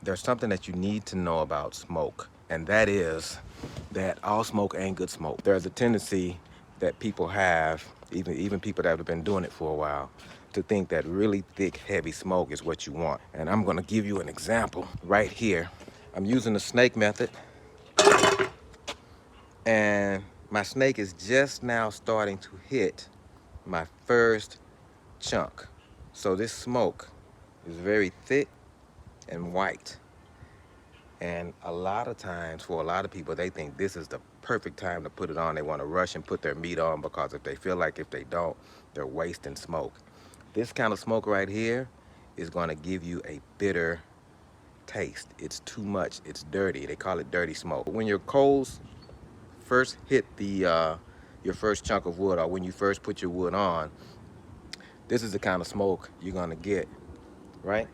there's something that you need to know about smoke, and that is that all smoke ain't good smoke. There's a tendency that people have, even people that have been doing it for a while, to think that really thick, heavy smoke is what you want. And I'm gonna give you an example right here. I'm using the snake method, and my snake is just now starting to hit my first chunk. So this smoke is very thick and white. And a lot of times, for a lot of people, they think this is the perfect time to put it on. They want to rush and put their meat on because if they feel like if they don't, they're wasting smoke. This kind of smoke right here is going to give you a bitter taste. It's too much. It's dirty. They call it dirty smoke. When your coals first hit your first chunk of wood, or when you first put your wood on, this is the kind of smoke you're going to get, right?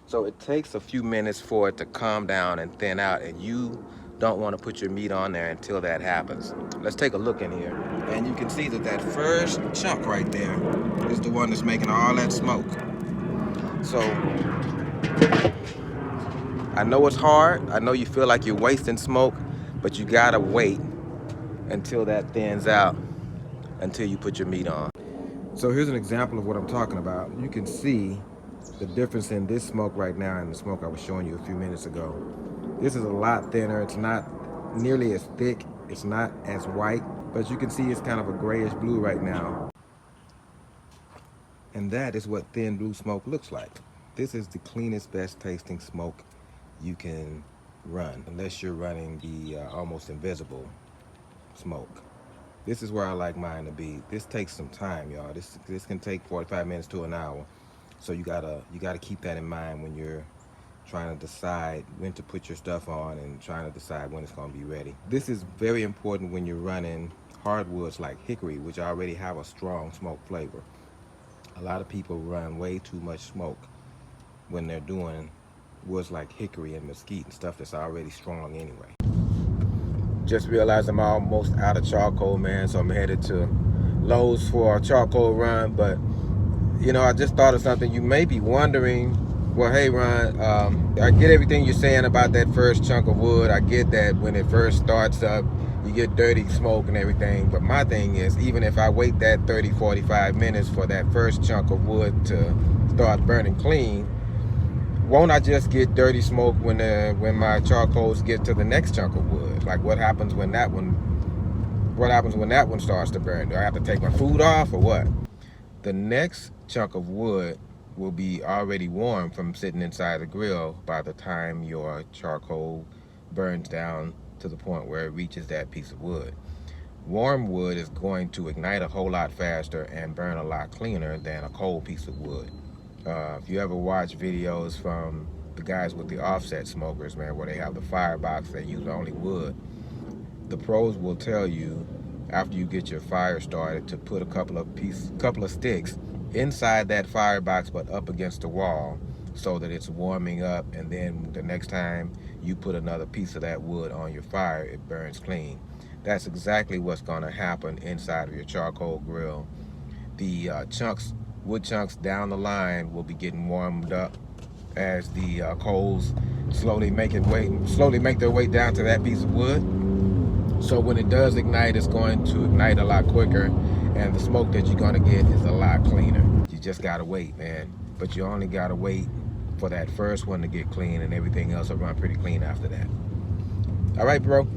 So it takes a few minutes for it to calm down and thin out, and you don't want to put your meat on there until that happens. Let's take a look in here, and you can see that that first chunk right there is the one that's making all that smoke. So I know it's hard. I know you feel like you're wasting smoke, but you gotta wait until that thins out until you put your meat on. So here's an example of what I'm talking about. You can see the difference in this smoke right now and the smoke I was showing you a few minutes ago. This is a lot thinner. It's not nearly as thick. It's not as white, but you can see it's kind of a grayish blue right now. And that is what thin blue smoke looks like. This is the cleanest, best tasting smoke you can run, unless you're running the almost invisible smoke. This is where I like mine to be. This takes some time, y'all. This can take 45 minutes to an hour. So you gotta keep that in mind when you're trying to decide when to put your stuff on and trying to decide when it's gonna be ready. This is very important when you're running hardwoods like hickory, which already have a strong smoke flavor. A lot of people run way too much smoke when they're doing woods like hickory and mesquite and stuff that's already strong anyway. Just realized I'm almost out of charcoal, man, so I'm headed to Lowe's for a charcoal run. But you know, I just thought of something. You may be wondering, well, hey, Ron, I get everything you're saying about that first chunk of wood. I get that when it first starts up, you get dirty smoke and everything. But my thing is, even if I wait that 30, 45 minutes for that first chunk of wood to start burning clean, won't I just get dirty smoke when my charcoals get to the next chunk of wood? Like what happens when that one starts to burn? Do I have to take my food off or what? The next chunk of wood will be already warm from sitting inside the grill by the time your charcoal burns down to the point where it reaches that piece of wood. Warm wood is going to ignite a whole lot faster and burn a lot cleaner than a cold piece of wood. If you ever watch videos from the guys with the offset smokers, man, where they have the firebox, they use only wood, the pros will tell you after you get your fire started to put a couple of sticks inside that firebox but up against the wall so that it's warming up, and then the next time you put another piece of that wood on your fire, it burns clean. That's exactly what's going to happen inside of your charcoal grill. The wood chunks down the line will be getting warmed up as the coals slowly make their way down to that piece of wood. So when it does ignite, it's going to ignite a lot quicker, and the smoke that you're going to get is a lot cleaner. You just got to wait, man. But you only got to wait for that first one to get clean, and everything else will run pretty clean after that. All right, bro.